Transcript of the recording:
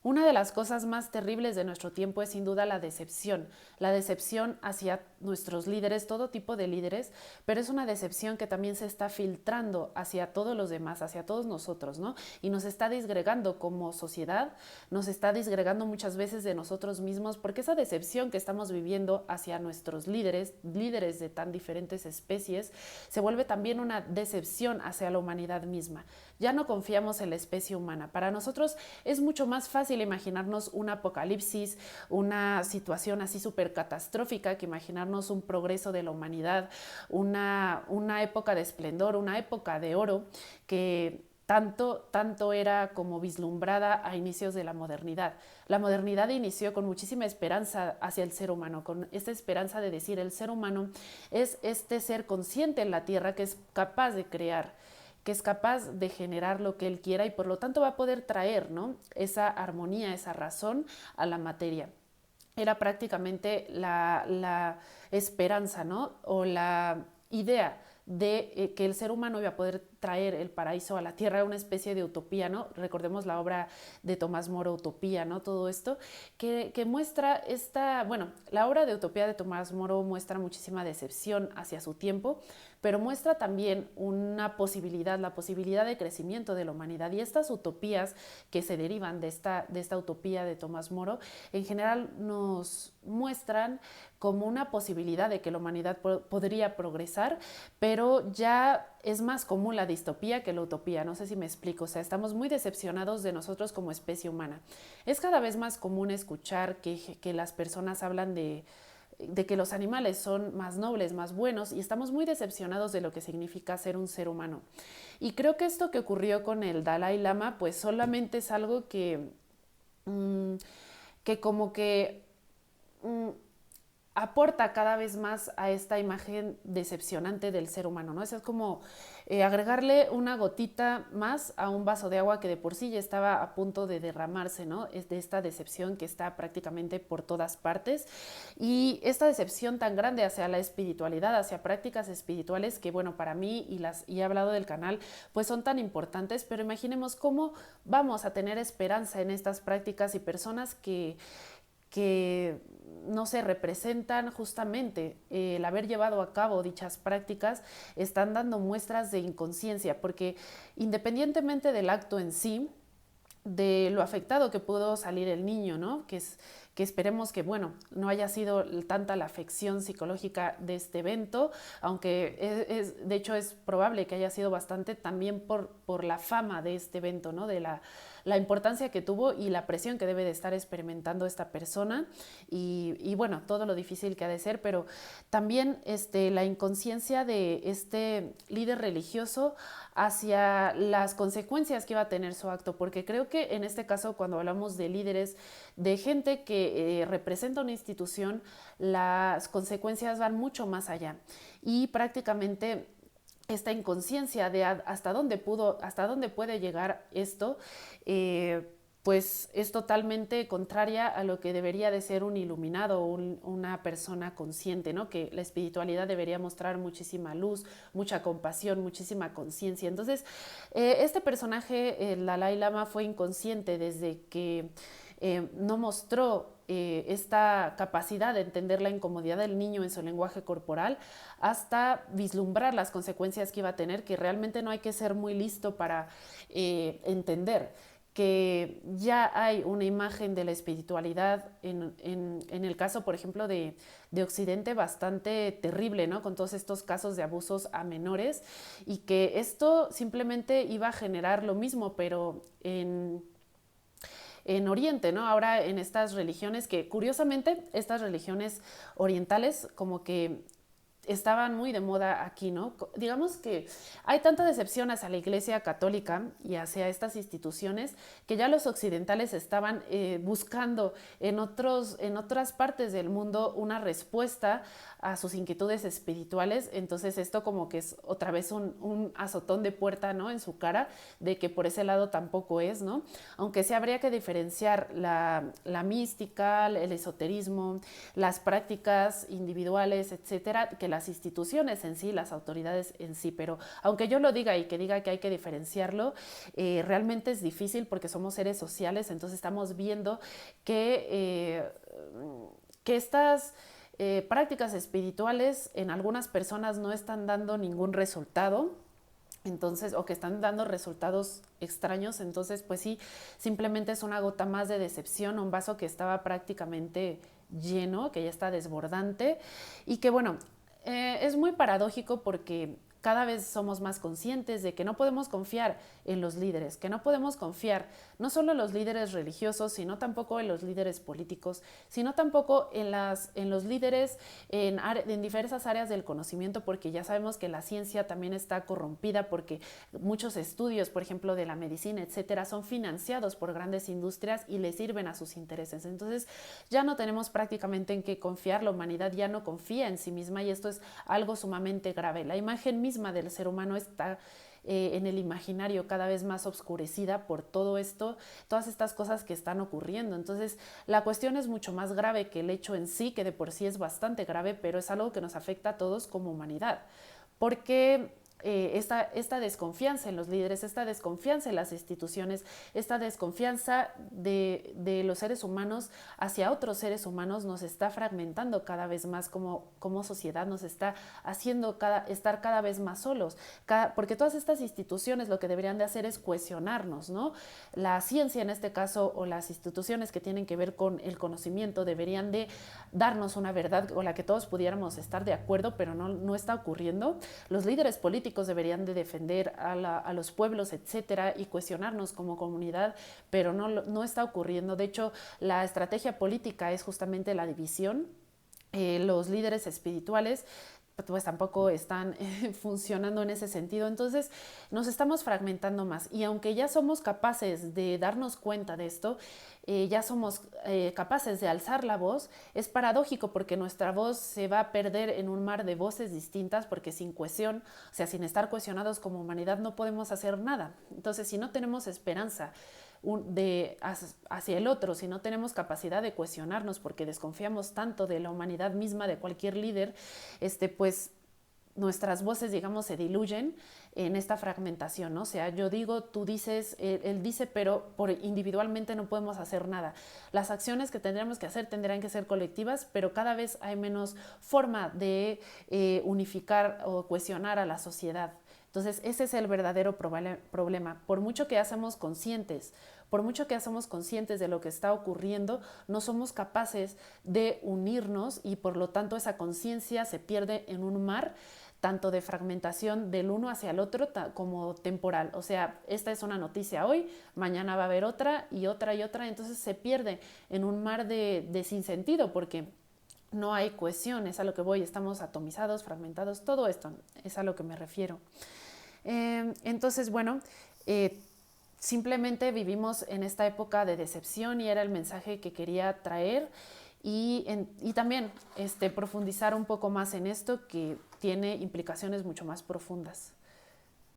Una de las cosas más terribles de nuestro tiempo es sin duda la decepción hacia nuestros líderes, todo tipo de líderes, pero es una decepción que también se está filtrando hacia todos los demás, hacia todos nosotros, ¿no? Y nos está disgregando como sociedad, nos está disgregando muchas veces de nosotros mismos, porque esa decepción que estamos viviendo hacia nuestros líderes, líderes de tan diferentes especies, se vuelve también una decepción hacia la humanidad misma. Ya no confiamos en la especie humana. Para nosotros es mucho más fácil imaginarnos un apocalipsis, una situación así súper catastrófica, que imaginarnos un progreso de la humanidad, una época de esplendor, una época de oro, que tanto era como vislumbrada a inicios de la modernidad. La modernidad inició con muchísima esperanza hacia el ser humano, con esta esperanza de decir el ser humano es este ser consciente en la tierra que es capaz de crear, que es capaz de generar lo que él quiera y por lo tanto va a poder traer, ¿no?, esa armonía, esa razón a la materia. Era prácticamente la esperanza, ¿no?, o la idea de que el ser humano iba a poder traer el paraíso a la tierra, una especie de utopía, ¿no? Recordemos la obra de Tomás Moro, Utopía, ¿no? Todo esto que muestra la obra de Utopía de Tomás Moro muestra muchísima decepción hacia su tiempo, pero muestra también una posibilidad, la posibilidad de crecimiento de la humanidad. Y estas utopías que se derivan de esta utopía de Tomás Moro, en general nos muestran como una posibilidad de que la humanidad podría progresar, pero ya es más común la distopía que la utopía. No sé si me explico. O sea, estamos muy decepcionados de nosotros como especie humana. Es cada vez más común escuchar que las personas hablan de que los animales son más nobles, más buenos, y estamos muy decepcionados de lo que significa ser un ser humano. Y creo que esto que ocurrió con el Dalai Lama, pues solamente es algo que como que mmm, aporta cada vez más a esta imagen decepcionante del ser humano, ¿no? Eso es como agregarle una gotita más a un vaso de agua que de por sí ya estaba a punto de derramarse, ¿no? Es de esta decepción que está prácticamente por todas partes, y esta decepción tan grande hacia la espiritualidad, hacia prácticas espirituales que, bueno, para mí y he hablado del canal, pues son tan importantes, pero imaginemos cómo vamos a tener esperanza en estas prácticas y personas que no se representan justamente el haber llevado a cabo dichas prácticas, están dando muestras de inconsciencia, porque independientemente del acto en sí, de lo afectado que pudo salir el niño, ¿no? Que esperemos que, bueno, no haya sido tanta la afección psicológica de este evento, aunque de hecho es probable que haya sido bastante también por la fama de este evento, ¿no? De la importancia que tuvo y la presión que debe de estar experimentando esta persona y bueno, todo lo difícil que ha de ser, pero también la inconsciencia de este líder religioso hacia las consecuencias que iba a tener su acto, porque creo que en este caso, cuando hablamos de líderes, de gente que representa una institución, las consecuencias van mucho más allá y prácticamente esta inconsciencia de hasta dónde puede llegar esto, pues es totalmente contraria a lo que debería de ser un iluminado, una persona consciente, ¿no? Que la espiritualidad debería mostrar muchísima luz, mucha compasión, muchísima conciencia. Entonces, este personaje, el Dalai Lama, fue inconsciente desde que no mostró esta capacidad de entender la incomodidad del niño en su lenguaje corporal, hasta vislumbrar las consecuencias que iba a tener, que realmente no hay que ser muy listo para entender que ya hay una imagen de la espiritualidad en el caso, por ejemplo, de Occidente bastante terrible, ¿no? Con todos estos casos de abusos a menores, y que esto simplemente iba a generar lo mismo, pero en Oriente, ¿no? Ahora en estas religiones que, curiosamente, estas religiones orientales como que estaban muy de moda aquí, ¿no? Digamos que hay tanta decepción hacia la Iglesia Católica y hacia estas instituciones que ya los occidentales estaban buscando en otras partes del mundo una respuesta a sus inquietudes espirituales. Entonces esto como que es otra vez un azotón de puerta, ¿no?, en su cara, de que por ese lado tampoco es, ¿no? Aunque sí habría que diferenciar la mística, el esoterismo, las prácticas individuales, etcétera, que las instituciones en sí, las autoridades en sí, pero aunque yo lo diga y que diga que hay que diferenciarlo, realmente es difícil porque somos seres sociales, entonces estamos viendo que estas prácticas espirituales en algunas personas no están dando ningún resultado, entonces, o que están dando resultados extraños, entonces pues sí, simplemente es una gota más de decepción, un vaso que estaba prácticamente lleno, que ya está desbordante y que bueno, es muy paradójico porque cada vez somos más conscientes de que no podemos confiar en los líderes, que no podemos confiar no solo en los líderes religiosos, sino tampoco en los líderes políticos, sino tampoco en los líderes en diversas áreas del conocimiento, porque ya sabemos que la ciencia también está corrompida, porque muchos estudios, por ejemplo, de la medicina, etcétera, son financiados por grandes industrias y le sirven a sus intereses. Entonces, ya no tenemos prácticamente en qué confiar, la humanidad ya no confía en sí misma y esto es algo sumamente grave. La imagen misma del ser humano está en el imaginario cada vez más obscurecida por todo esto, todas estas cosas que están ocurriendo. Entonces, la cuestión es mucho más grave que el hecho en sí, que de por sí es bastante grave, pero es algo que nos afecta a todos como humanidad. Porque esta desconfianza en los líderes, esta desconfianza en las instituciones, esta desconfianza de los seres humanos hacia otros seres humanos nos está fragmentando cada vez más como sociedad, nos está haciendo estar cada vez más solos, porque todas estas instituciones lo que deberían de hacer es cohesionarnos, ¿no? La ciencia en este caso o las instituciones que tienen que ver con el conocimiento deberían de darnos una verdad con la que todos pudiéramos estar de acuerdo, pero no está ocurriendo. Los líderes políticos deberían de defender a los pueblos, etcétera, y cuestionarnos como comunidad, pero no está ocurriendo. De hecho, la estrategia política es justamente la división. Los líderes espirituales pues tampoco están funcionando en ese sentido. Entonces nos estamos fragmentando más y aunque ya somos capaces de darnos cuenta de esto, ya somos capaces de alzar la voz, es paradójico porque nuestra voz se va a perder en un mar de voces distintas porque sin cohesión, o sea, sin estar cohesionados como humanidad no podemos hacer nada. Entonces, si no tenemos esperanza hacia el otro, si no tenemos capacidad de cohesionarnos porque desconfiamos tanto de la humanidad misma, de cualquier líder, pues nuestras voces, digamos, se diluyen en esta fragmentación, ¿no? O sea, yo digo, tú dices, él dice, pero individualmente no podemos hacer nada. Las acciones que tendríamos que hacer tendrán que ser colectivas, pero cada vez hay menos forma de unificar o cohesionar a la sociedad. Entonces, ese es el verdadero problema. Por mucho que hacemos conscientes, de lo que está ocurriendo, no somos capaces de unirnos y por lo tanto esa conciencia se pierde en un mar tanto de fragmentación del uno hacia el otro como temporal. O sea, esta es una noticia hoy, mañana va a haber otra y otra y otra, entonces se pierde en un mar de sinsentido porque no hay cohesión, es a lo que voy, estamos atomizados, fragmentados, todo esto es a lo que me refiero. Entonces, bueno, simplemente vivimos en esta época de decepción y era el mensaje que quería traer y también profundizar un poco más en esto que tiene implicaciones mucho más profundas.